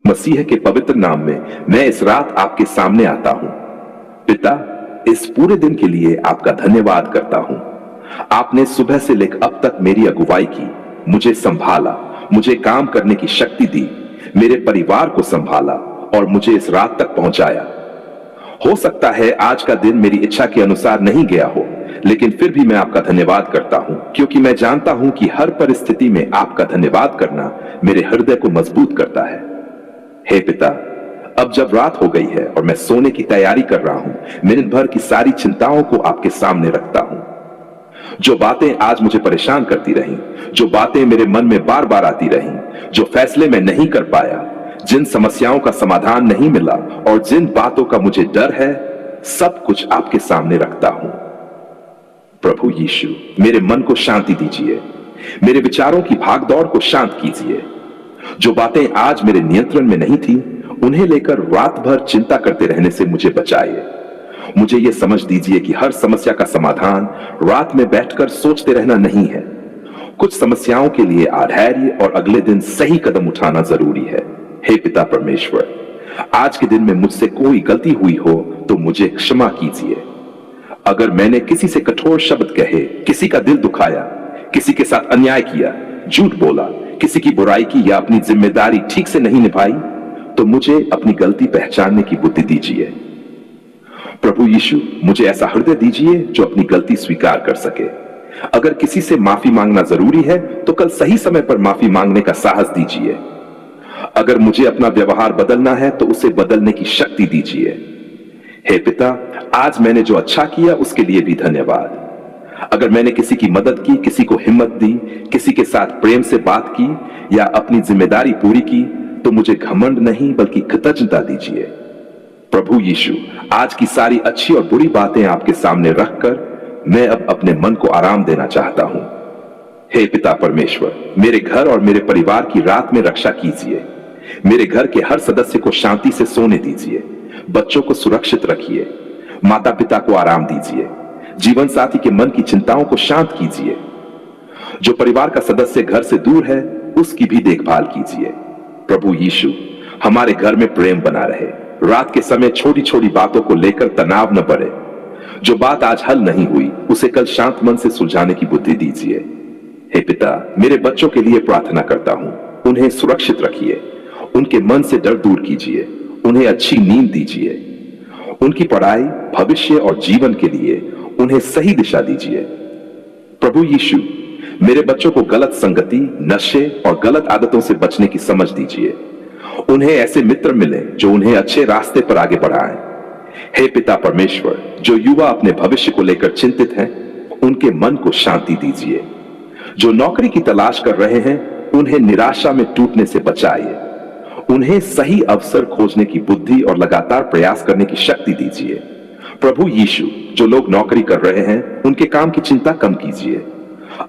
मसीह के पवित्र नाम में मैं इस रात आपके सामने आता हूं। पिता, इस पूरे दिन के लिए आपका धन्यवाद करता हूं। आपने सुबह से लेकर अब तक मेरी अगुवाई की, मुझे संभाला, मुझे काम करने की शक्ति दी, मेरे परिवार को संभाला और मुझे इस रात तक पहुंचाया। हो सकता है आज का दिन मेरी इच्छा के अनुसार नहीं गया हो, लेकिन फिर भी मैं आपका धन्यवाद करता हूं, क्योंकि मैं जानता हूं कि हर परिस्थिति में आपका धन्यवाद करना मेरे हृदय को मजबूत करता है। हे पिता, अब जब रात हो गई है और मैं सोने की तैयारी कर रहा हूं, मिनट भर की सारी चिंताओं को आपके सामने रखता हूं। जो बातें आज मुझे परेशान करती रहीं, जो बातें मेरे मन में बार बार आती रहीं, जो फैसले मैं नहीं कर पाया, जिन समस्याओं का समाधान नहीं मिला और जिन बातों का मुझे डर है, सब कुछ आपके सामने रखता हूं। प्रभु यीशु, मेरे मन को शांति दीजिए, मेरे विचारों की भागदौड़ को शांत कीजिए। जो बातें आज मेरे नियंत्रण में नहीं थी, उन्हें लेकर रात भर चिंता करते रहने से मुझे बचाइए। मुझे यह समझ दीजिए कि हर समस्या का समाधान रात में बैठकर सोचते रहना नहीं है। कुछ समस्याओं के लिए धैर्य और अगले दिन सही कदम उठाना जरूरी है। हे पिता परमेश्वर, आज के दिन में मुझसे कोई गलती हुई हो तो मुझे क्षमा कीजिए। अगर मैंने किसी से कठोर शब्द कहे, किसी का दिल दुखाया, किसी के साथ अन्याय किया, झूठ बोला, किसी की बुराई की या अपनी जिम्मेदारी ठीक से नहीं निभाई, तो मुझे अपनी गलती पहचानने की बुद्धि दीजिए। प्रभु यीशु, मुझे ऐसा हृदय दीजिए जो अपनी गलती स्वीकार कर सके। अगर किसी से माफी मांगना जरूरी है तो कल सही समय पर माफी मांगने का साहस दीजिए। अगर मुझे अपना व्यवहार बदलना है तो उसे बदलने की शक्ति दीजिए। हे पिता, आज मैंने जो अच्छा किया उसके लिए भी धन्यवाद। अगर मैंने किसी की मदद की, किसी को हिम्मत दी, किसी के साथ प्रेम से बात की या अपनी जिम्मेदारी पूरी की, तो मुझे घमंड नहीं बल्कि कृतज्ञता दीजिए। प्रभु यीशु, आज की सारी अच्छी और बुरी बातें आपके सामने रखकर मैं अब अपने मन को आराम देना चाहता हूं। हे पिता परमेश्वर, मेरे घर और मेरे परिवार की रात में रक्षा कीजिए। मेरे घर के हर सदस्य को शांति से सोने दीजिए, बच्चों को सुरक्षित रखिए, माता पिता को आराम दीजिए, जीवन साथी के मन की चिंताओं को शांत कीजिए। जो परिवार का सदस्य घर से दूर है उसकी भी देखभाल कीजिए। प्रभु यीशु, हमारे घर में प्रेम बना रहे। रात के समय छोटी छोटी बातों को लेकर तनाव न बढ़े। जो बात आज हल नहीं हुई उसे कल शांत मन से सुलझाने की बुद्धि दीजिए। हे पिता, मेरे बच्चों के लिए प्रार्थना करता हूं, उन्हें सुरक्षित रखिए, उनके मन से डर दूर कीजिए, उन्हें अच्छी नींद दीजिए, उनकी पढ़ाई, भविष्य और जीवन के लिए उन्हें सही दिशा दीजिए। प्रभु यीशु, मेरे बच्चों को गलत संगति, नशे और गलत आदतों से बचने की समझ दीजिए। उन्हें ऐसे मित्र मिले जो उन्हें अच्छे रास्ते पर आगे बढ़ाएं। हे पिता परमेश्वर, जो युवा अपने भविष्य को लेकर चिंतित हैं, उनके मन को शांति दीजिए। जो नौकरी की तलाश कर रहे हैं, उन्हें निराशा में टूटने से बचाइए। उन्हें सही अवसर खोजने की बुद्धि और लगातार प्रयास करने की शक्ति दीजिए। प्रभु यीशु, जो लोग नौकरी कर रहे हैं, उनके काम की चिंता कम कीजिए।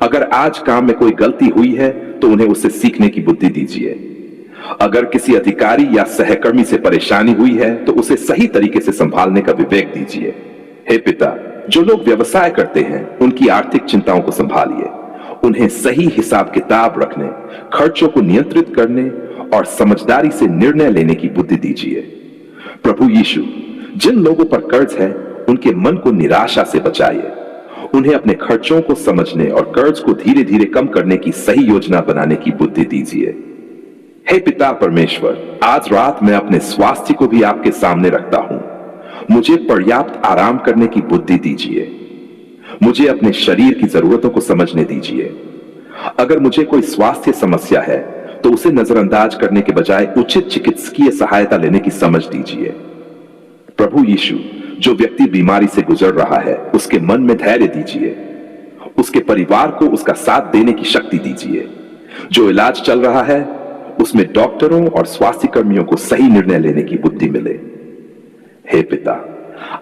अगर आज काम में कोई गलती हुई है तो उन्हें उससे सीखने की बुद्धि दीजिए। अगर किसी अधिकारी या सहकर्मी से परेशानी हुई है तो उसे सही तरीके से संभालने का विवेक दीजिए। हे पिता, जो लोग व्यवसाय करते हैं, उनकी आर्थिक चिंताओं को संभालिए। उन्हें सही हिसाब किताब रखने, खर्चों को नियंत्रित करने और समझदारी से निर्णय लेने की बुद्धि दीजिए। प्रभु यीशु, जिन लोगों पर कर्ज है, उनके मन को निराशा से बचाइए। उन्हें अपने खर्चों को समझने और कर्ज को धीरे धीरे कम करने की सही योजना बनाने की बुद्धि दीजिए। हे पिता परमेश्वर, आज रात मैं अपने स्वास्थ्य को भी आपके सामने रखता हूं। मुझे पर्याप्त आराम करने की बुद्धि दीजिए। मुझे अपने शरीर की जरूरतों को समझने दीजिए। अगर मुझे कोई स्वास्थ्य समस्या है तो उसे नजरअंदाज करने के बजाय उचित चिकित्सकीय सहायता लेने की समझ दीजिए। प्रभु यीशु, जो व्यक्ति बीमारी से गुजर रहा है, उसके मन में धैर्य दीजिए। उसके परिवार को उसका साथ देने की शक्ति दीजिए। जो इलाज चल रहा है, उसमें डॉक्टरों और स्वास्थ्य कर्मियों को सही निर्णय लेने की बुद्धि मिले। हे पिता,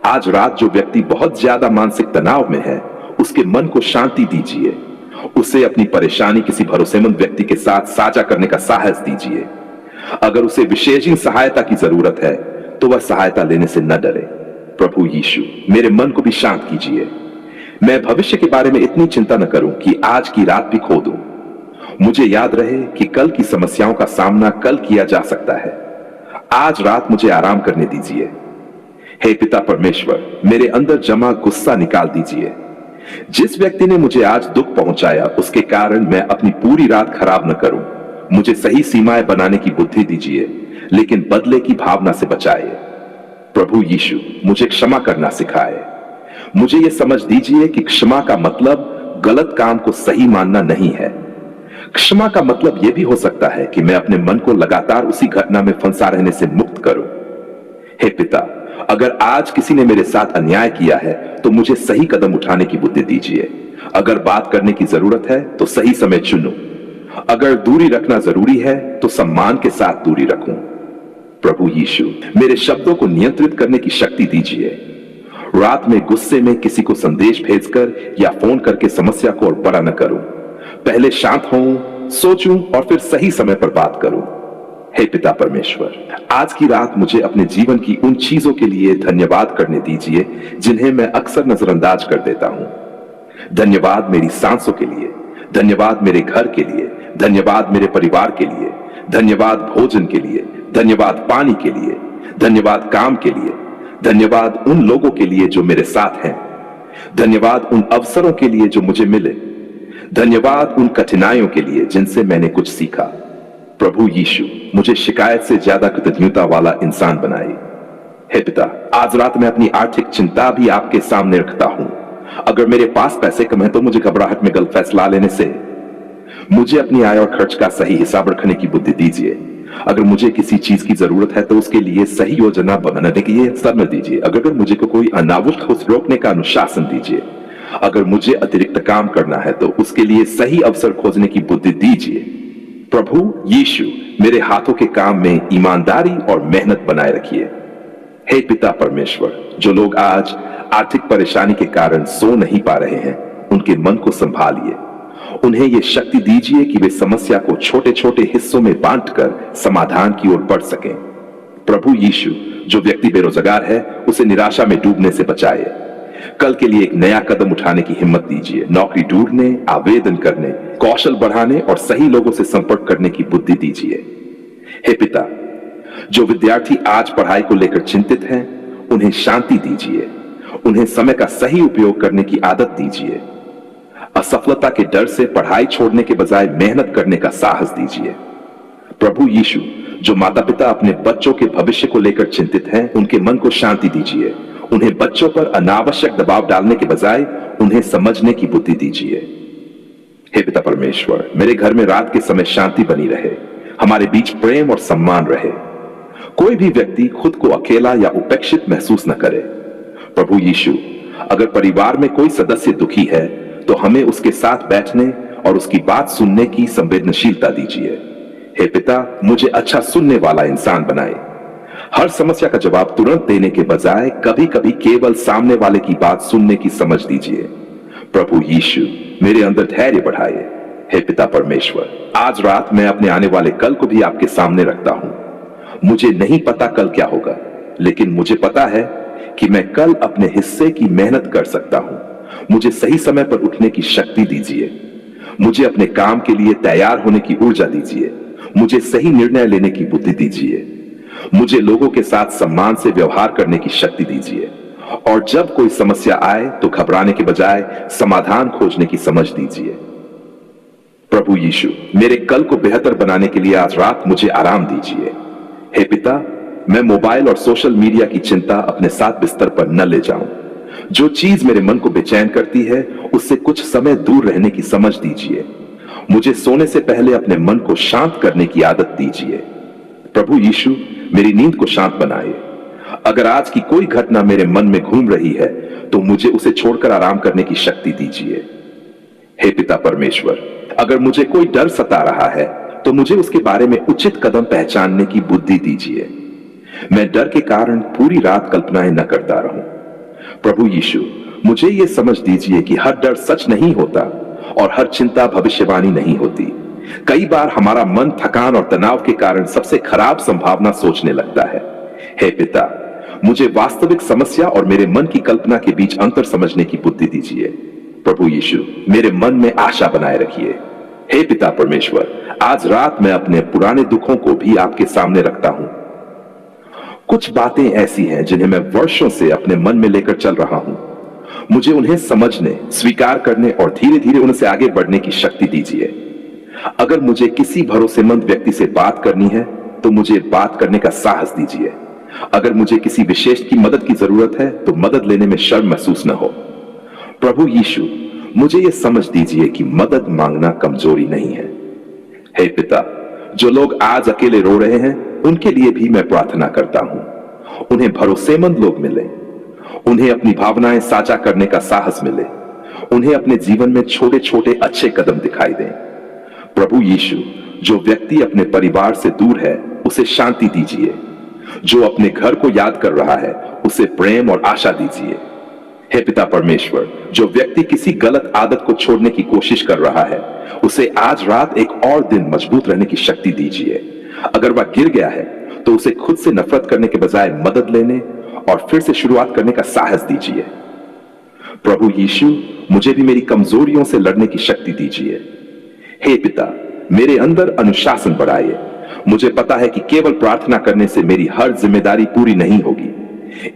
आज रात जो व्यक्ति बहुत ज्यादा मानसिक तनाव में है, उसके मन को शांति दीजिए। उसे अपनी परेशानी किसी भरोसेमंद व्यक्ति के साथ साझा करने का साहस दीजिए। अगर उसे विशेष सहायता की जरूरत है तो वह सहायता लेने से न डरे। प्रभु यीशु, मेरे मन को भी शांत कीजिए। मैं भविष्य के बारे में इतनी चिंता न करूं कि आज की रात भी खो दूं। मुझे याद रहे कि कल की समस्याओं का सामना कल किया जा सकता है, आज रात मुझे आराम करने दीजिए। हे पिता परमेश्वर, मेरे अंदर जमा गुस्सा निकाल दीजिए। जिस व्यक्ति ने मुझे आज दुख पहुंचाया, उसके कारण मैं अपनी पूरी रात खराब न करूं। मुझे सही सीमाएं बनाने की बुद्धि दीजिए, लेकिन बदले की भावना से बचाए। प्रभु यीशु, मुझे क्षमा करना सिखाए। मुझे यह समझ दीजिए कि क्षमा का मतलब गलत काम को सही मानना नहीं है। क्षमा का मतलब यह भी हो सकता है कि मैं अपने मन को लगातार उसी घटना में फंसा रहने से मुक्त करूं। हे पिता, अगर आज किसी ने मेरे साथ अन्याय किया है तो मुझे सही कदम उठाने की बुद्धि दीजिए। अगर बात करने की जरूरत है तो सही समय चुनूं। अगर दूरी रखना जरूरी है तो सम्मान के साथ दूरी रखूं। प्रभु यीशु, मेरे शब्दों को नियंत्रित करने की शक्ति दीजिए। रात में गुस्से में किसी को संदेश भेजकर या फोन करके समस्या को और बड़ा न करूं। पहले शांत होऊं, सोचूं और फिर सही समय पर बात करूं। हे पिता परमेश्वर, आज की रात मुझे अपने जीवन की उन चीजों के लिए धन्यवाद करने दीजिए जिन्हें मैं अक्सर नजरअंदाज कर देता हूं। धन्यवाद मेरी सांसों के लिए, धन्यवाद मेरे घर के लिए, धन्यवाद मेरे परिवार के लिए, धन्यवाद भोजन के लिए, धन्यवाद पानी के लिए, धन्यवाद काम के लिए, धन्यवाद उन लोगों के लिए जो मेरे साथ हैं, धन्यवाद उन अवसरों के लिए जो मुझे मिले, धन्यवाद उन कठिनाइयों के लिए जिनसे मैंने कुछ सीखा। प्रभु यीशु, मुझे शिकायत से ज्यादा कृतज्ञता वाला इंसान बनाए। हे पिता, आज रात मैं अपनी आर्थिक चिंता भी आपके सामने रखता हूं। अगर मेरे पास पैसे कम है तो मुझे घबराहट में गलत फैसला लेने से मुझे अपनी आय और खर्च का सही हिसाब रखने की बुद्धि दीजिए। अगर मुझे किसी चीज की जरूरत है तो उसके लिए सही योजना बनाने के लिए समय दीजिए। अगर मुझे कोई अनावश्यक रोकने का अनुशासन दीजिए। अगर मुझे अतिरिक्त काम करना है तो उसके लिए सही अवसर खोजने की बुद्धि दीजिए। प्रभु यीशु, मेरे हाथों के काम में ईमानदारी और मेहनत बनाए रखिए। हे पिता परमेश्वर, जो लोग आज आर्थिक परेशानी के कारण सो नहीं पा रहे हैं, उनके मन को संभालिए। उन्हें यह शक्ति दीजिए कि वे समस्या को छोटे छोटे हिस्सों में बांटकर समाधान की ओर बढ़ सकें। प्रभु यीशु, जो व्यक्ति बेरोजगार है उसे निराशा में डूबने से बचाए। कल के लिए एक नया कदम उठाने की हिम्मत दीजिए। नौकरी ढूंढने, आवेदन करने, कौशल बढ़ाने और सही लोगों से संपर्क करने की बुद्धि दीजिए। हे पिता, जो विद्यार्थी आज पढ़ाई को लेकर चिंतित हैं, उन्हें शांति दीजिए। उन्हें समय का सही उपयोग करने की आदत दीजिए। असफलता के डर से पढ़ाई छोड़ने के बजाय मेहनत करने का साहस दीजिए। प्रभु यीशु, जो माता पिता अपने बच्चों के भविष्य को लेकर चिंतित हैं, उनके मन को शांति दीजिए। उन्हें बच्चों पर अनावश्यक दबाव डालने के बजाय उन्हें समझने की बुद्धि दीजिए। हे पिता परमेश्वर, मेरे घर में रात के समय शांति बनी रहे। हमारे बीच प्रेम और सम्मान रहे। कोई भी व्यक्ति खुद को अकेला या उपेक्षित महसूस न करे। प्रभु यीशु, अगर परिवार में कोई सदस्य दुखी है तो हमें उसके साथ बैठने और उसकी बात सुनने की संवेदनशीलता दीजिए। हे पिता, मुझे अच्छा सुनने वाला इंसान बनाए। हर समस्या का जवाब तुरंत देने के बजाय कभी कभी केवल सामने वाले की बात सुनने की समझ दीजिए। प्रभु यीशु, मेरे अंदर धैर्य बढ़ाए। हे पिता परमेश्वर, आज रात मैं अपने आने वाले कल को भी आपके सामने रखता हूं। मुझे नहीं पता कल क्या होगा, लेकिन मुझे पता है कि मैं कल अपने हिस्से की मेहनत कर सकता हूं। मुझे सही समय पर उठने की शक्ति दीजिए। मुझे अपने काम के लिए तैयार होने की ऊर्जा दीजिए। मुझे सही निर्णय लेने की बुद्धि दीजिए। मुझे लोगों के साथ सम्मान से व्यवहार करने की शक्ति दीजिए। और जब कोई समस्या आए तो घबराने के बजाय समाधान खोजने की समझ दीजिए। प्रभु यीशु, मेरे कल को बेहतर बनाने के लिए आज रात मुझे आराम दीजिए। हे पिता, मैं मोबाइल और सोशल मीडिया की चिंता अपने साथ बिस्तर पर न ले जाऊं। जो चीज मेरे मन को बेचैन करती है, उससे कुछ समय दूर रहने की समझ दीजिए। मुझे सोने से पहले अपने मन को शांत करने की आदत दीजिए। प्रभु यीशु, मेरी नींद को शांत बनाए। अगर आज की कोई घटना मेरे मन में घूम रही है तो मुझे उसे छोड़कर आराम करने की शक्ति दीजिए। हे पिता परमेश्वर, अगर मुझे कोई डर सता रहा है तो मुझे उसके बारे में उचित कदम पहचानने की बुद्धि दीजिए। मैं डर के कारण पूरी रात कल्पनाएं न करता रहूं। प्रभु यीशु, मुझे यह समझ दीजिए कि हर डर सच नहीं होता और हर चिंता भविष्यवाणी नहीं होती। कई बार हमारा मन थकान और तनाव के कारण सबसे खराब संभावना सोचने लगता है। हे पिता, मुझे वास्तविक समस्या और मेरे मन की कल्पना के बीच अंतर समझने की बुद्धि दीजिए। प्रभु यीशु, मेरे मन में आशा बनाए रखिए। हे पिता परमेश्वर, आज रात मैं अपने पुराने दुखों को भी आपके सामने रखता हूं। कुछ बातें ऐसी हैं जिन्हें मैं वर्षों से अपने मन में लेकर चल रहा हूं। मुझे उन्हें समझने, स्वीकार करने और धीरे धीरे उनसे आगे बढ़ने की शक्ति दीजिए। अगर मुझे किसी भरोसेमंद व्यक्ति से बात करनी है तो मुझे बात करने का साहस दीजिए। अगर मुझे किसी विशेष की मदद की जरूरत है तो मदद लेने में शर्म महसूस न हो। प्रभु यीशु, मुझे यह समझ दीजिए कि मदद मांगना कमजोरी नहीं है। हे पिता, जो लोग आज अकेले रो रहे हैं उनके लिए भी मैं प्रार्थना करता हूं। उन्हें भरोसेमंद लोग मिले, उन्हें अपनी भावनाएं साझा करने का साहस मिले, उन्हें अपने जीवन में छोटे छोटे अच्छे कदम दिखाई दें। प्रभु यीशु, जो व्यक्ति अपने परिवार से दूर है उसे शांति दीजिए। जो अपने घर को याद कर रहा है उसे प्रेम और आशा दीजिए। हे पिता परमेश्वर, जो व्यक्ति किसी गलत आदत को छोड़ने की कोशिश कर रहा है उसे आज रात एक और दिन मजबूत रहने की शक्ति दीजिए। अगर वह गिर गया है तो उसे खुद से नफरत करने के बजाय मदद लेने और फिर से शुरुआत करने का साहस दीजिए। प्रभु यीशु, मुझे भी मेरी कमजोरियों से लड़ने की शक्ति दीजिए। हे पिता, मेरे अंदर अनुशासन बढ़ाइए। मुझे पता है कि केवल प्रार्थना करने से मेरी हर जिम्मेदारी पूरी नहीं होगी,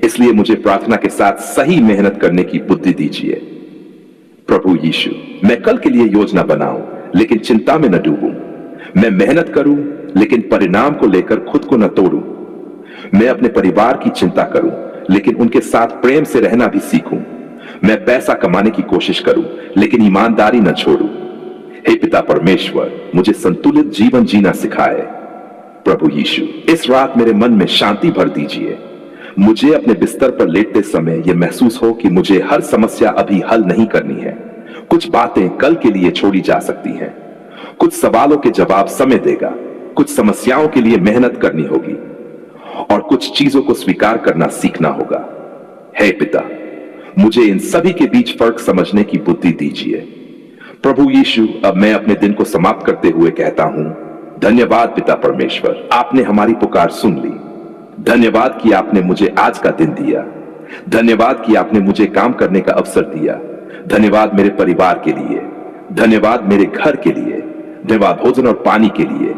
इसलिए मुझे प्रार्थना के साथ सही मेहनत करने की बुद्धि दीजिए। प्रभु यीशु, मैं कल के लिए योजना बनाऊं लेकिन चिंता में न डूबूं। मैं मेहनत करूं लेकिन परिणाम को लेकर खुद को न तोड़ूं। मैं अपने परिवार की चिंता करूं लेकिन उनके साथ प्रेम से रहना भी सीखूं। मैं पैसा कमाने की कोशिश करूं लेकिन ईमानदारी न छोड़ूं। हे पिता परमेश्वर, मुझे संतुलित जीवन जीना सिखाए। प्रभु यीशु, इस रात मेरे मन में शांति भर दीजिए। मुझे अपने बिस्तर पर लेटते समय यह महसूस हो कि मुझे हर समस्या अभी हल नहीं करनी है। कुछ बातें कल के लिए छोड़ी जा सकती हैं। कुछ सवालों के जवाब समय देगा, कुछ समस्याओं के लिए मेहनत करनी होगी और कुछ चीजों को स्वीकार करना सीखना होगा। हे पिता, मुझे इन सभी के बीच फर्क समझने की बुद्धि दीजिए। प्रभु यीशु, अब मैं अपने दिन को समाप्त करते हुए कहता हूं, धन्यवाद पिता परमेश्वर, आपने हमारी पुकार सुन ली। धन्यवाद कि आपने मुझे आज का दिन दिया। धन्यवाद कि आपने मुझे काम करने का अवसर दिया। धन्यवाद मेरे परिवार के लिए। धन्यवाद मेरे घर के लिए। धन्यवाद भोजन और पानी के लिए।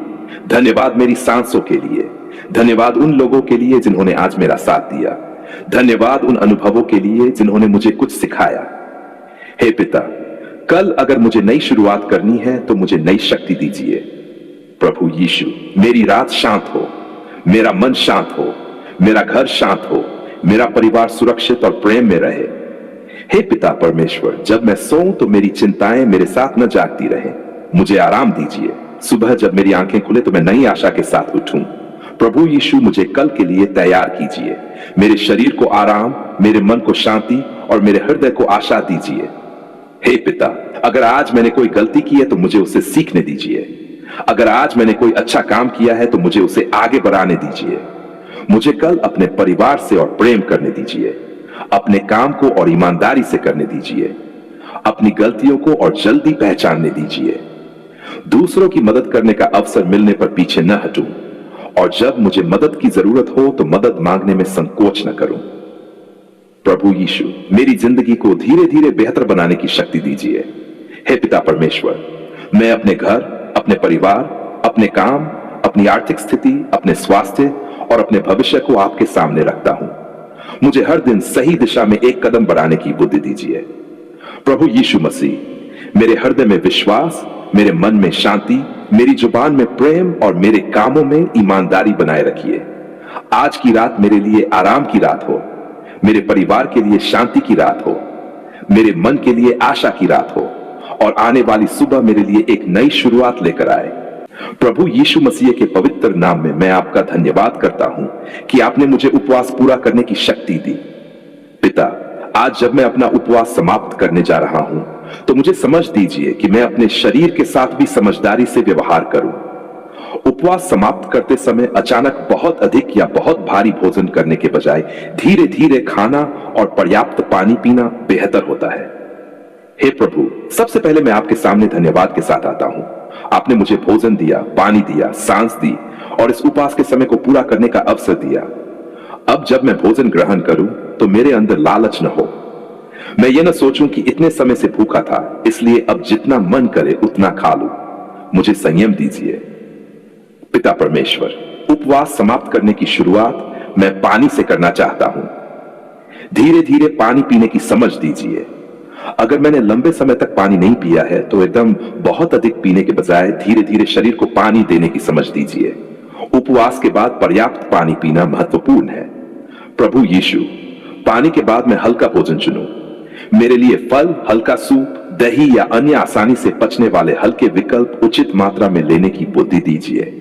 धन्यवाद मेरी सांसों के लिए। धन्यवाद उन लोगों के लिए जिन्होंने आज मेरा साथ दिया। धन्यवाद उन अनुभवों के लिए जिन्होंने मुझे कुछ सिखाया। हे पिता, कल अगर मुझे नई शुरुआत करनी है तो मुझे नई शक्ति दीजिए। प्रभु यीशु, मेरी रात शांत हो, मेरा मन शांत हो, मेरा घर शांत हो, मेरा परिवार सुरक्षित और प्रेम में रहे। हे पिता परमेश्वर, जब मैं सोऊं तो मेरी चिंताएं मेरे साथ न जागती रहें। मुझे आराम दीजिए। सुबह जब मेरी आंखें खुले तो मैं नई आशा के साथ उठूं। प्रभु यीशु, मुझे कल के लिए तैयार कीजिए। मेरे शरीर को आराम, मेरे मन को शांति और मेरे हृदय को आशा दीजिए। हे पिता, अगर आज मैंने कोई गलती की है तो मुझे उसे सीखने दीजिए। अगर आज मैंने कोई अच्छा काम किया है तो मुझे उसे आगे बढ़ाने दीजिए। मुझे कल अपने परिवार से और प्रेम करने दीजिए। अपने काम को और ईमानदारी से करने दीजिए। अपनी गलतियों को और जल्दी पहचानने दीजिए। दूसरों की मदद करने का अवसर मिलने पर पीछे न हटूं और जब मुझे मदद की जरूरत हो तो मदद मांगने में संकोच न करूं। प्रभु यीशु, मेरी जिंदगी को धीरे धीरे बेहतर बनाने की शक्ति दीजिए। हे पिता परमेश्वर, मैं अपने घर, अपने परिवार, अपने काम, अपनी आर्थिक स्थिति, अपने स्वास्थ्य और अपने भविष्य को आपके सामने रखता हूं। मुझे हर दिन सही दिशा में एक कदम बढ़ाने की बुद्धि दीजिए। प्रभु यीशु मसीह, मेरे हृदय में विश्वास, मेरे मन में शांति, मेरी जुबान में प्रेम और मेरे कामों में ईमानदारी बनाए रखिए। आज की रात मेरे लिए आराम की रात हो, मेरे परिवार के लिए शांति की रात हो, मेरे मन के लिए आशा की रात हो और आने वाली सुबह मेरे लिए एक नई शुरुआत लेकर आए। प्रभु यीशु मसीह के पवित्र नाम में मैं आपका धन्यवाद करता हूं कि आपने मुझे उपवास पूरा करने की शक्ति दी। पिता, आज जब मैं अपना उपवास समाप्त करने जा रहा हूं तो मुझे समझ दीजिए कि मैं अपने शरीर के साथ भी समझदारी से व्यवहार करूं। उपवास समाप्त करते समय अचानक बहुत अधिक या बहुत भारी भोजन करने के बजाय धीरे धीरे खाना और पर्याप्त पानी पीना बेहतर होता है। हे प्रभु, सबसे पहले मैं आपके सामने धन्यवाद के साथ आता हूं। आपने मुझे भोजन दिया, पानी दिया, सांस दी और इस उपवास के समय को पूरा करने का अवसर दिया। अब जब मैं भोजन ग्रहण करूं तो मेरे अंदर लालच न हो। मैं ये न सोचूं कि इतने समय से भूखा था, इसलिए अब जितना मन करे उतना खा लूं। मुझे संयम दीजिए। पिता परमेश्वर, उपवास समाप्त करने की शुरुआत मैं पानी से करना चाहता हूं। धीरे धीरे पानी पीने की समझ दीजिए। अगर मैंने लंबे समय तक पानी नहीं पिया है तो एकदम बहुत अधिक पीने के बजाय धीरे धीरे शरीर को पानी देने की समझ दीजिए। उपवास के बाद पर्याप्त पानी पीना महत्वपूर्ण है। प्रभु यीशु, पानी के बाद मैं हल्का भोजन चुनूं। मेरे लिए फल, हल्का सूप, दही या अन्य आसानी से पचने वाले हल्के विकल्प उचित मात्रा में लेने की बुद्धि दीजिए।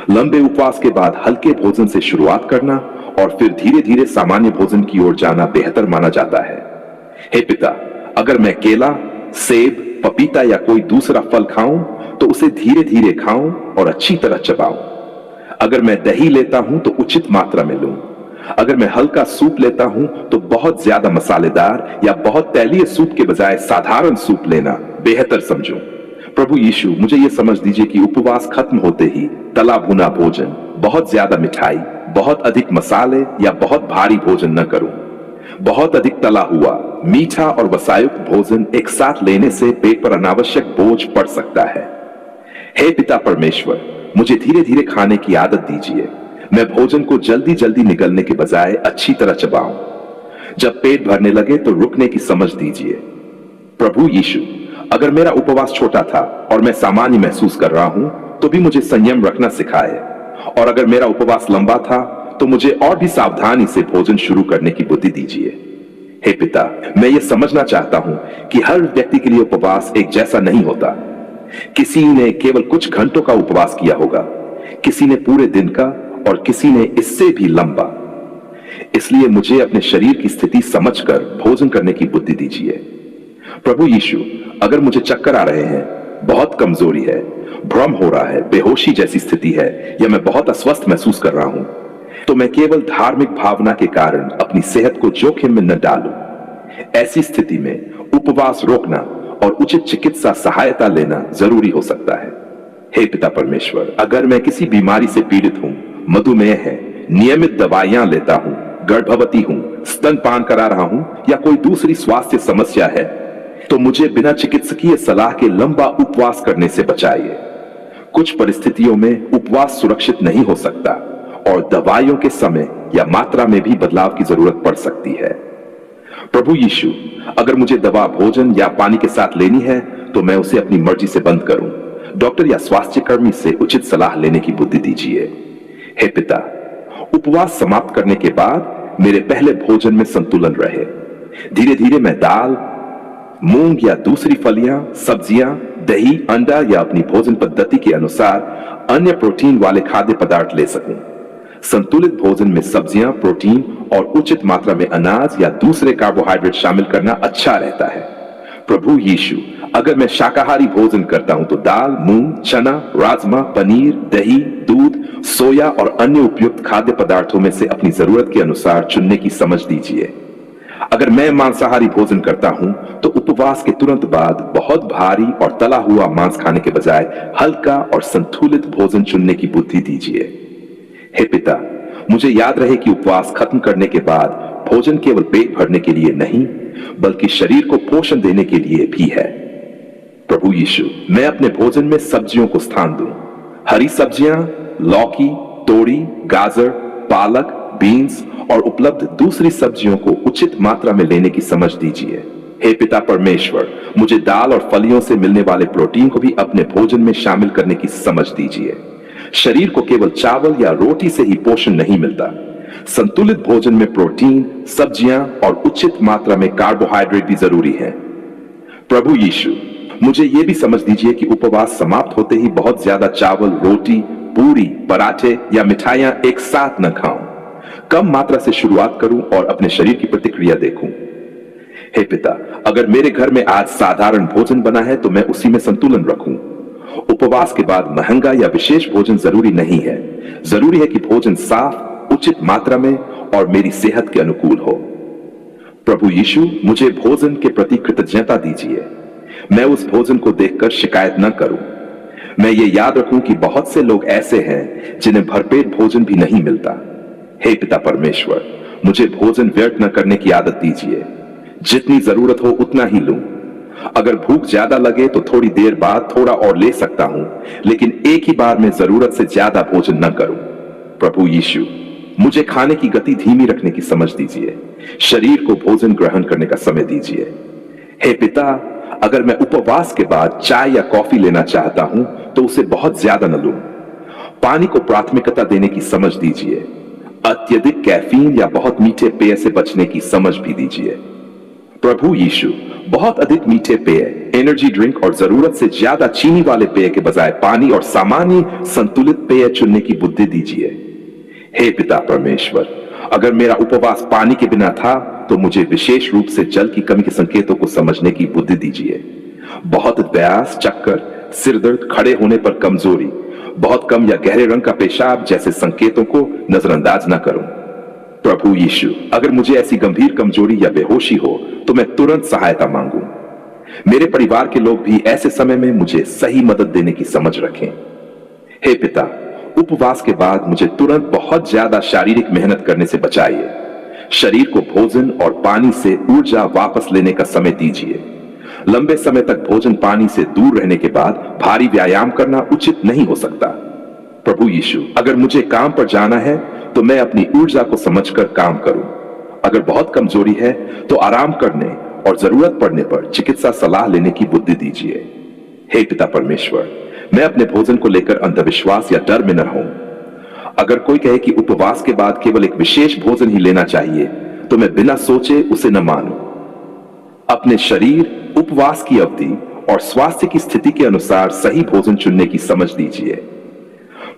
लंबे उपवास के बाद हल्के भोजन से शुरुआत करना और फिर धीरे धीरे सामान्य भोजन की ओर जाना बेहतर माना जाता है। हे पिता, अगर मैं केला, सेब, पपीता या कोई दूसरा फल खाऊं तो उसे धीरे धीरे खाऊं और अच्छी तरह चबाऊं। अगर मैं दही लेता हूं तो उचित मात्रा में लूं। अगर मैं हल्का सूप लेता हूं तो बहुत ज्यादा मसालेदार या बहुत तैलीय सूप के बजाय साधारण सूप लेना बेहतर समझूं। प्रभु यीशु, मुझे यह समझ दीजिए कि उपवास खत्म होते ही तला भुना भोजन, बहुत ज्यादा मिठाई, बहुत अधिक मसाले या बहुत भारी भोजन न करूं। बहुत अधिक तला हुआ, मीठा और वसायुक्त भोजन एक साथ लेने से पेट पर अनावश्यक बोझ पड़ सकता है। हे पिता परमेश्वर, मुझे धीरे धीरे खाने की आदत दीजिए। मैं भोजन को जल्दी जल्दी निगलने के बजाय अच्छी तरह चबाऊं। जब पेट भरने लगे तो रुकने की समझ दीजिए। प्रभु यीशु, अगर मेरा उपवास छोटा था और मैं सामान्य महसूस कर रहा हूं तो भी मुझे संयम रखना सिखाए, और अगर मेरा उपवास लंबा था तो मुझे और भी सावधानी से भोजन शुरू करने की बुद्धि दीजिए। हे पिता, मैं ये समझना चाहता हूं कि हर व्यक्ति के लिए उपवास एक जैसा नहीं होता। किसी ने केवल कुछ घंटों का उपवास किया होगा, किसी ने पूरे दिन का और किसी ने इससे भी लंबा। इसलिए मुझे अपने शरीर की स्थिति समझकर भोजन करने की बुद्धि दीजिए। प्रभु यीशु, अगर मुझे चक्कर आ रहे हैं, बहुत कमजोरी है, भ्रम हो रहा है, बेहोशी जैसी स्थिति है, या मैं बहुत अस्वस्थ महसूस कर रहा हूं, तो मैं केवल धार्मिक भावना के कारण अपनी सेहत को जोखिम में न डालूं। ऐसी स्थिति में उपवास रोकना और उचित चिकित्सा सहायता लेना जरूरी हो सकता है। हे पिता परमेश्वर, अगर मैं किसी बीमारी से पीड़ित हूं, मधुमेह है, नियमित दवाइयां लेता हूं, गर्भवती हूं, स्तनपान करा रहा हूं या कोई दूसरी स्वास्थ्य समस्या है, तो मुझे बिना चिकित्सकीय सलाह के लंबा उपवास करने से बचाइए। कुछ परिस्थितियों में उपवास सुरक्षित नहीं हो सकता और दवाइयों के समय या मात्रा में भी बदलाव की जरूरत पड़ सकती है। प्रभु यीशु, अगर मुझे दवा भोजन या पानी के साथ लेनी है तो मैं उसे अपनी मर्जी से बंद करूं। डॉक्टर या स्वास्थ्य कर्मी से उचित सलाह लेने की बुद्धि दीजिए। हे पिता, उपवास समाप्त करने के बाद मेरे पहले भोजन में संतुलन रहे। धीरे धीरे मैं दाल, मूंग या दूसरी फलियां, सब्जियां, दही, अंडा या अपनी भोजन पद्धति के अनुसार अन्य प्रोटीन वाले खाद्य पदार्थ ले सकूं। संतुलित भोजन में सब्जियां, प्रोटीन और उचित मात्रा में अनाज या दूसरे कार्बोहाइड्रेट शामिल करना अच्छा रहता है। प्रभु यीशु, अगर मैं शाकाहारी भोजन करता हूं तो दाल, मूंग, चना, राजमा, पनीर, दही, दूध, सोया और अन्य उपयुक्त खाद्य पदार्थों में से अपनी जरूरत के अनुसार चुनने की समझ दीजिए। अगर मैं मांसाहारी भोजन करता हूं तो उपवास के तुरंत बाद बहुत भारी और तला हुआ मांस खाने के बजाय हल्का और संतुलित भोजन चुनने की बुद्धि दीजिए। हे पिता, मुझे याद रहे कि उपवास खत्म करने के बाद भोजन केवल पेट भरने के लिए नहीं, बल्कि शरीर को पोषण देने के लिए भी है। प्रभु यीशु, मैं अपने भोजन में सब्जियों को स्थान दूं। हरी सब्जियां, लौकी, तोरी, गाजर, पालक, बीन्स और उपलब्ध दूसरी सब्जियों को उचित मात्रा में लेने की समझ दीजिए। हे पिता परमेश्वर, मुझे दाल और फलियों से मिलने वाले प्रोटीन को भी अपने भोजन में शामिल करने की समझ दीजिए। शरीर को केवल चावल या रोटी से ही पोषण नहीं मिलता। संतुलित भोजन में प्रोटीन, सब्जियां और उचित मात्रा में कार्बोहाइड्रेट भी जरूरी है। प्रभु यीशु, मुझे यह भी समझ दीजिए कि उपवास समाप्त होते ही बहुत ज्यादा चावल, रोटी, पूरी, पराठे या मिठाइयां एक साथ न खाऊं। कम मात्रा से शुरुआत करूं और अपने शरीर की प्रतिक्रिया देखूं। हे पिता, अगर मेरे घर में आज साधारण भोजन बना है तो मैं उसी में संतुलन रखूं। उपवास के बाद महंगा या विशेष भोजन जरूरी नहीं है। जरूरी है कि भोजन साफ, उचित मात्रा में और मेरी सेहत के अनुकूल हो। प्रभु यीशु, मुझे भोजन के प्रति कृतज्ञता दीजिए। मैं उस भोजन को देखकर शिकायत न करूं। मैं ये याद रखूं कि बहुत से लोग ऐसे हैं जिन्हें भरपेट भोजन भी नहीं मिलता। हे पिता परमेश्वर, मुझे भोजन व्यर्थ न करने की आदत दीजिए। जितनी जरूरत हो उतना ही लूं। अगर भूख ज्यादा लगे तो थोड़ी देर बाद थोड़ा और ले सकता हूं, लेकिन एक ही बार में जरूरत से ज्यादा भोजन न करूं। प्रभु यीशु, मुझे खाने की गति धीमी रखने की समझ दीजिए। शरीर को भोजन ग्रहण करने का समय दीजिए। हे पिता, अगर मैं उपवास के बाद चाय या कॉफी लेना चाहता हूं तो उसे बहुत ज्यादा न लूं। पानी को प्राथमिकता देने की समझ दीजिए। अत्यधिक कैफीन या बहुत मीठे पेय से बचने की समझ भी दीजिए। प्रभु यीशु, बहुत अधिक मीठे पेय, एनर्जी ड्रिंक और जरूरत से ज्यादा चीनी वाले पेय के बजाय पानी और सामान्य संतुलित पेय चुनने की बुद्धि दीजिए। हे पिता परमेश्वर, अगर मेरा उपवास पानी के बिना था तो मुझे विशेष रूप से जल की कमी के संकेतों को समझने की बुद्धि दीजिए। बहुत प्यास, चक्कर, सिरदर्द, खड़े होने पर कमजोरी, बहुत कम या गहरे रंग का पेशाब जैसे संकेतों को नजरअंदाज न करूं। प्रभु यीशु, अगर मुझे ऐसी गंभीर कमजोरी या बेहोशी हो तो मैं तुरंत सहायता मांगूं। मेरे परिवार के लोग भी ऐसे समय में मुझे सही मदद देने की समझ रखें। हे पिता, उपवास के बाद मुझे तुरंत बहुत ज्यादा शारीरिक मेहनत करने से बचाइए। शरीर को भोजन और पानी से ऊर्जा वापस लेने का समय दीजिए। लंबे समय तक भोजन पानी से दूर रहने के बाद भारी व्यायाम करना उचित नहीं हो सकता। प्रभु यीशु, अगर मुझे काम पर जाना है तो मैं अपनी ऊर्जा को समझकर काम करूं। अगर बहुत कमजोरी है तो आराम करने और जरूरत पड़ने पर चिकित्सा सलाह लेने की बुद्धि दीजिए। हे पिता परमेश्वर, मैं अपने भोजन को लेकर अंधविश्वास या डर में न रहूं। अगर कोई कहे कि उपवास के बाद केवल एक विशेष भोजन ही लेना चाहिए तो मैं बिना सोचे उसे न मानूं। अपने शरीर, उपवास की अवधि और स्वास्थ्य की स्थिति के अनुसार सही भोजन चुनने की समझ दीजिए।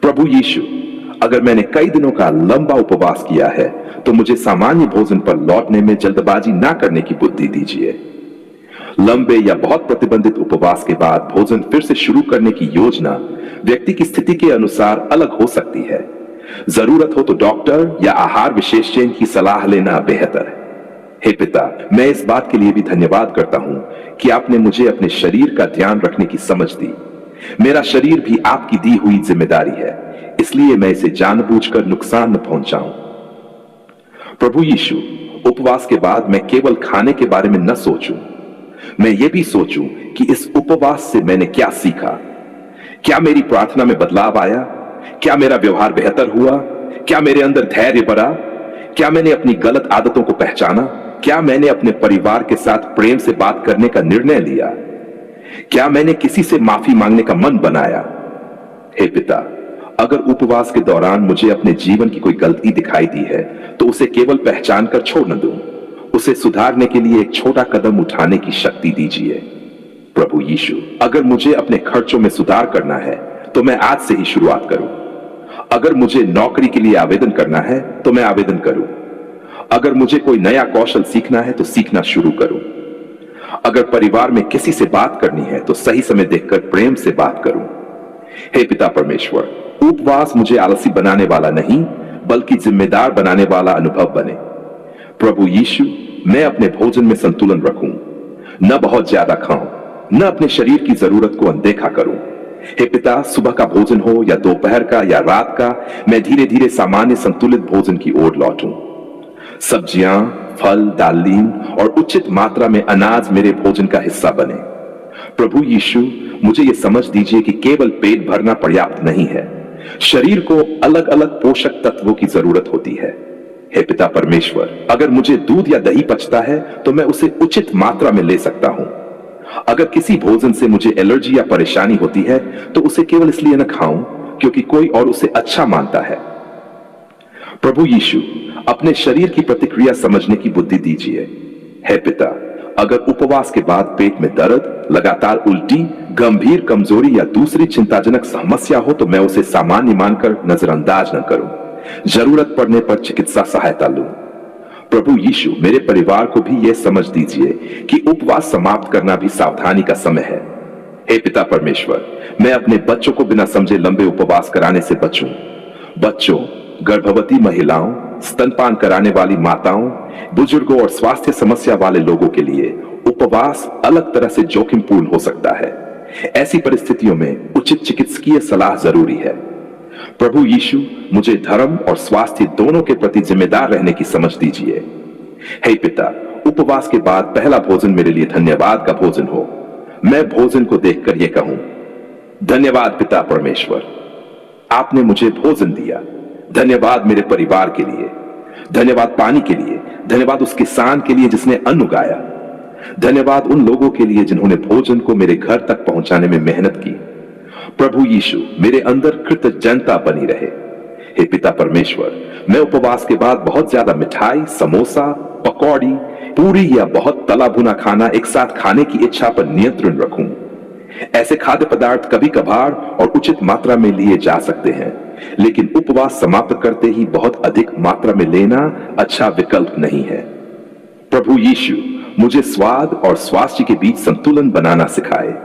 प्रभु यीशु, अगर मैंने कई दिनों का लंबा उपवास किया है तो मुझे सामान्य भोजन पर लौटने में जल्दबाजी ना करने की बुद्धि दीजिए। लंबे या बहुत प्रतिबंधित उपवास के बाद भोजन फिर से शुरू करने की योजना व्यक्ति की स्थिति के अनुसार अलग हो सकती है। जरूरत हो तो डॉक्टर या आहार विशेषज्ञ की सलाह लेना बेहतर है। हे पिता, मैं इस बात के लिए भी धन्यवाद करता हूं कि आपने मुझे अपने शरीर का ध्यान रखने की समझ दी। मेरा शरीर भी आपकी दी हुई जिम्मेदारी है, इसलिए मैं इसे जानबूझकर नुकसान न पहुंचाऊं। प्रभु यीशु, उपवास के बाद मैं केवल खाने के बारे में न सोचूं, मैं ये भी सोचूं कि इस उपवास से मैंने क्या सीखा। क्या मेरी प्रार्थना में बदलाव आया? क्या मेरा व्यवहार बेहतर हुआ? क्या मेरे अंदर धैर्य बढ़ा? क्या मैंने अपनी गलत आदतों को पहचाना? क्या मैंने अपने परिवार के साथ प्रेम से बात करने का निर्णय लिया? क्या मैंने किसी से माफी मांगने का मन बनाया? हे पिता, अगर उपवास के दौरान मुझे अपने जीवन की कोई गलती दिखाई दी है तो उसे केवल पहचान कर छोड़ न दूं, उसे सुधारने के लिए एक छोटा कदम उठाने की शक्ति दीजिए। प्रभु यीशु, अगर मुझे अपने खर्चों में सुधार करना है तो मैं आज से ही शुरुआत करूं। अगर मुझे नौकरी के लिए आवेदन करना है तो मैं आवेदन करूं। अगर मुझे कोई नया कौशल सीखना है तो सीखना शुरू करूं। अगर परिवार में किसी से बात करनी है तो सही समय देखकर प्रेम से बात करूं। हे पिता परमेश्वर, उपवास मुझे आलसी बनाने वाला नहीं बल्कि जिम्मेदार बनाने वाला अनुभव बने। प्रभु यीशु, मैं अपने भोजन में संतुलन रखूं, न बहुत ज्यादा खाऊं, न अपने शरीर की जरूरत को अनदेखा करूं। हे पिता, सुबह का भोजन हो या दोपहर का या रात का, मैं धीरे धीरे सामान्य संतुलित भोजन की ओर लौटूं। सब्जियां, फल, दालें और उचित मात्रा में अनाज मेरे भोजन का हिस्सा बने। प्रभु यीशु, मुझे यह समझ दीजिए कि केवल पेट भरना पर्याप्त नहीं है, शरीर को अलग अलग पोषक तत्वों की जरूरत होती है। हे पिता परमेश्वर, अगर मुझे दूध या दही पचता है तो मैं उसे उचित मात्रा में ले सकता हूं। अगर किसी भोजन से मुझे एलर्जी या परेशानी होती है तो उसे केवल इसलिए न खाऊं क्योंकि कोई और उसे अच्छा मानता है। प्रभु यीशु, अपने शरीर की प्रतिक्रिया समझने की बुद्धि दीजिए। हे पिता, अगर उपवास के बाद पेट में दर्द, लगातार उल्टी, गंभीर कमजोरी या दूसरी चिंताजनक समस्या हो तो मैं उसे सामान्य मानकर नजरअंदाज न करूं, जरूरत पड़ने पर चिकित्सा सहायता लूं। प्रभु यीशु, मेरे परिवार को भी यह समझ दीजिए कि उपवास समाप्त करना भी सावधानी का समय है। हे पिता परमेश्वर, मैं अपने बच्चों को बिना समझे लंबे उपवास कराने से बचूं। बच्चों, गर्भवती महिलाओं, स्तनपान कराने वाली माताओं, बुजुर्गों और स्वास्थ्य समस्या वाले लोगों के लिए उपवास अलग तरह से जोखिमपूर्ण हो सकता है। ऐसी परिस्थितियों में उचित चिकित्सकीय सलाह जरूरी है। प्रभु यीशु, मुझे धर्म और स्वास्थ्य दोनों के प्रति जिम्मेदार रहने की समझ दीजिए। हे पिता, उपवास के बाद पहला भोजन मेरे लिए धन्यवाद का भोजन हो। मैं भोजन को देखकर यह कहूं, धन्यवाद पिता परमेश्वर, आपने मुझे भोजन दिया। धन्यवाद मेरे परिवार के लिए, धन्यवाद पानी के लिए, धन्यवाद उस किसान के लिए जिसने अन्न उगाया, धन्यवाद उन लोगों के लिए जिन्होंने भोजन को मेरे घर तक पहुंचाने में मेहनत की। प्रभु यीशु, मेरे अंदर कृतज्ञता बनी रहे। हे पिता परमेश्वर, मैं उपवास के बाद बहुत ज्यादा मिठाई, समोसा, पकौड़ी, पूरी या बहुत तला भुना खाना एक साथ खाने की इच्छा पर नियंत्रण रखूं। ऐसे खाद्य पदार्थ कभी कभार और उचित मात्रा में लिए जा सकते हैं, लेकिन उपवास समाप्त करते ही बहुत अधिक मात्रा में लेना अच्छा विकल्प नहीं है। प्रभु यीशु, मुझे स्वाद और स्वास्थ्य के बीच संतुलन बनाना सिखाए।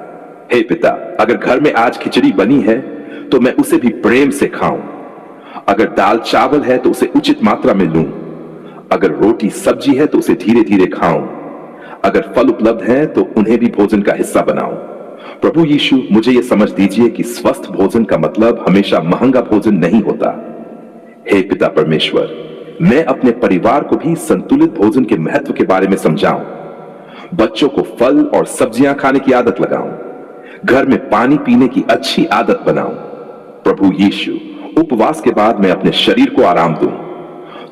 हे पिता, अगर घर में आज खिचड़ी बनी है तो मैं उसे भी प्रेम से खाऊं। अगर दाल चावल है तो उसे उचित मात्रा में लूं। अगर रोटी सब्जी है तो उसे धीरे धीरे खाऊं। अगर फल उपलब्ध है तो उन्हें भी भोजन का हिस्सा बनाऊं। प्रभु यीशु, मुझे यह समझ दीजिए कि स्वस्थ भोजन का मतलब हमेशा महंगा भोजन नहीं होता। हे पिता परमेश्वर, मैं अपने परिवार को भी संतुलित भोजन के महत्व के बारे में समझाऊं। बच्चों को फल और सब्जियां खाने की आदत लगाऊं। घर में पानी पीने की अच्छी आदत बनाऊं। प्रभु यीशु, उपवास के बाद मैं अपने शरीर को आराम दूं।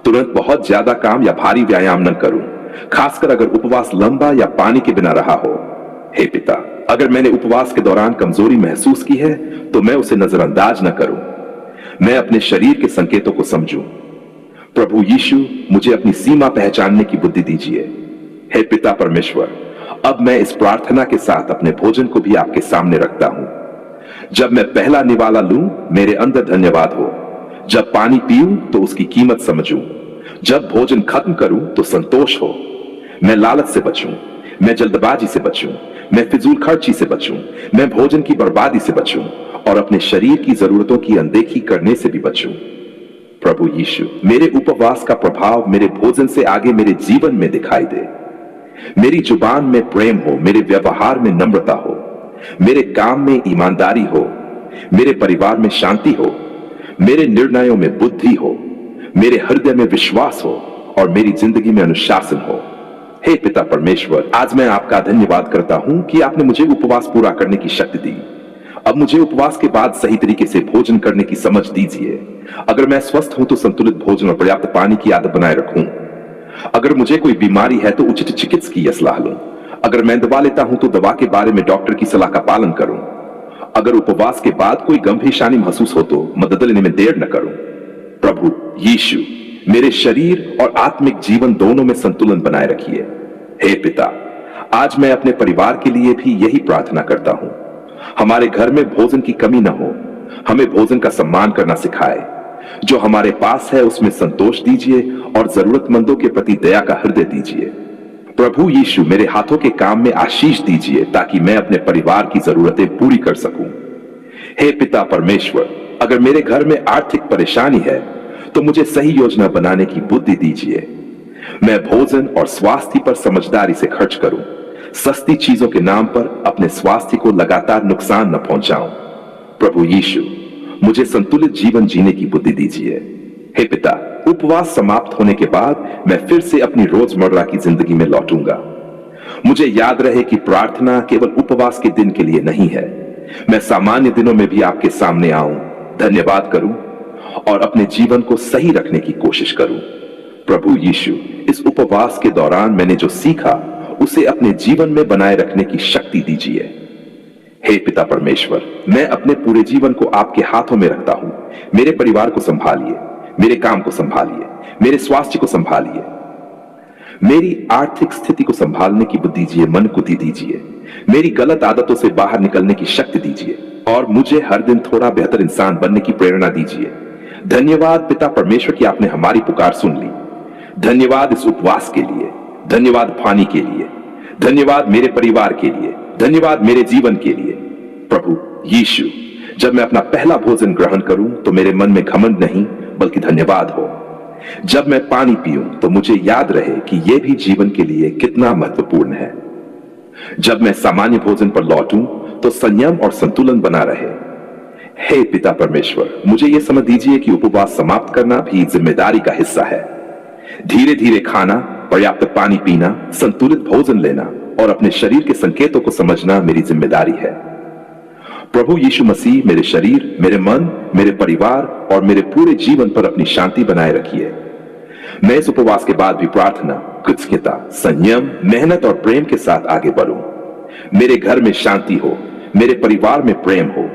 तुरंत बहुत ज्यादा काम या भारी व्यायाम न करूं, खासकर अगर उपवास लंबा या पानी के बिना रहा हो। हे पिता, अगर मैंने उपवास के दौरान कमजोरी महसूस की है तो मैं उसे नजरअंदाज न करूं। मैं अपने शरीर के संकेतों को समझूं। प्रभु यीशु, मुझे अपनी सीमा पहचानने की बुद्धि दीजिए। हे पिता परमेश्वर, अब मैं इस प्रार्थना के साथ अपने भोजन को भी आपके सामने रखता हूं। जब मैं पहला निवाला लूं, मेरे अंदर धन्यवाद हो। जब पानी पीऊं तो उसकी कीमत समझूं। जब भोजन खत्म करूं तो संतोष हो। मैं लालच से बचूं, मैं जल्दबाजी से बचूं, मैं फिजूल खर्ची से बचूं, मैं भोजन की बर्बादी से बचूं और अपने शरीर की जरूरतों की अनदेखी करने से भी बचूं। प्रभु यीशु, मेरे उपवास का प्रभाव मेरे भोजन से आगे मेरे जीवन में दिखाई दे। मेरी जुबान में प्रेम हो, मेरे व्यवहार में नम्रता हो, मेरे काम में ईमानदारी हो, मेरे परिवार में शांति हो, मेरे निर्णयों में बुद्धि हो, मेरे हृदय में विश्वास हो और मेरी जिंदगी में अनुशासन हो। हे पिता परमेश्वर, आज मैं आपका धन्यवाद करता हूं कि आपने मुझे उपवास पूरा करने की शक्ति दी। अब मुझे उपवास के बाद सही तरीके से भोजन करने की समझ दीजिए। अगर मैं स्वस्थ हूं तो संतुलित भोजन और पर्याप्त पानी की आदत बनाए रखूं। अगर मुझे कोई बीमारी है तो उचित चिकित्सक की सलाह लूं। अगर मैं दवा लेता हूं तो दवा के बारे में डॉक्टर की सलाह का पालन करूं। अगर उपवास के बाद कोई गंभीर परेशानी महसूस हो तो मदद लेने में देर न करूं। प्रभु यीशु, मेरे शरीर और आत्मिक जीवन दोनों में संतुलन बनाए रखिए। हे पिता, आज मैं अपने परिवार के लिए भी यही प्रार्थना करता हूं। हमारे घर में भोजन की कमी न हो। हमें भोजन का सम्मान करना सिखाए। जो हमारे पास है उसमें संतोष दीजिए और जरूरतमंदों के प्रति दया का हृदय दीजिए। प्रभु यीशु, मेरे हाथों के काम में आशीष दीजिए ताकि मैं अपने परिवार की जरूरतें पूरी कर सकूं। हे पिता परमेश्वर, अगर मेरे घर में आर्थिक परेशानी है तो मुझे सही योजना बनाने की बुद्धि दीजिए। मैं भोजन और स्वास्थ्य पर समझदारी से खर्च करूं। सस्ती चीजों के नाम पर अपने स्वास्थ्य को लगातार नुकसान न पहुंचाऊं। प्रभु यीशु, मुझे संतुलित जीवन जीने की बुद्धि दीजिए। हे पिता, उपवास समाप्त होने के बाद मैं फिर से अपनी रोजमर्रा की जिंदगी में लौटूंगा। मुझे याद रहे कि प्रार्थना केवल उपवास के दिन के लिए नहीं है। मैं सामान्य दिनों में भी आपके सामने आऊं, धन्यवाद करूं और अपने जीवन को सही रखने की कोशिश करूं। प्रभु यीशु, इस उपवास के दौरान मैंने जो सीखा उसे अपने जीवन में बनाए रखने की शक्ति दीजिए। हे पिता परमेश्वर, मैं अपने पूरे जीवन को आपके हाथों में रखता हूं। मेरे परिवार को संभालिए, मेरे काम को संभालिए, मेरे स्वास्थ्य को संभालिए, मेरी आर्थिक स्थिति को संभालने की बुद्धि दीजिए, मन को दीजिए, मेरी गलत आदतों से बाहर निकलने की शक्ति दीजिए और मुझे हर दिन थोड़ा बेहतर इंसान बनने की प्रेरणा दीजिए। धन्यवाद पिता परमेश्वर कि आपने हमारी पुकार सुन ली। धन्यवाद इस उपवास के लिए, धन्यवाद पानी के लिए, धन्यवाद मेरे परिवार के लिए, धन्यवाद मेरे जीवन के लिए। प्रभु यीशु, जब मैं अपना पहला भोजन ग्रहण करूं तो मेरे मन में घमंड नहीं बल्कि धन्यवाद हो। जब मैं पानी पीऊं तो मुझे याद रहे कि यह भी जीवन के लिए कितना महत्वपूर्ण है। जब मैं सामान्य भोजन पर लौटूं तो संयम और संतुलन बना रहे। हे पिता परमेश्वर, मुझे यह समझ दीजिए कि उपवास समाप्त करना भी जिम्मेदारी का हिस्सा है। धीरे धीरे खाना, पर्याप्त पानी पीना, संतुलित भोजन लेना और अपने शरीर के संकेतों को समझना मेरी जिम्मेदारी है। प्रभु यीशु मसीह मेरे शरीर, मेरे मन, मेरे परिवार और मेरे पूरे जीवन पर अपनी शांति बनाए रखिए। मैं इस उपवास के बाद भी प्रार्थना, कृतज्ञता, संयम, मेहनत और प्रेम के साथ आगे बढ़ूं। मेरे घर में शांति हो, मेरे परिवार में प्रेम हो,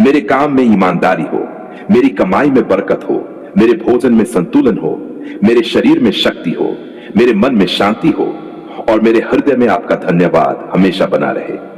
मेरे काम में ईमानदारी हो, मेरी कमाई में बरकत हो, मेरे भोजन में संतुलन हो, मेरे शरीर में शक्ति हो, मेरे मन में शांति हो और मेरे हृदय में आपका धन्यवाद हमेशा बना रहे।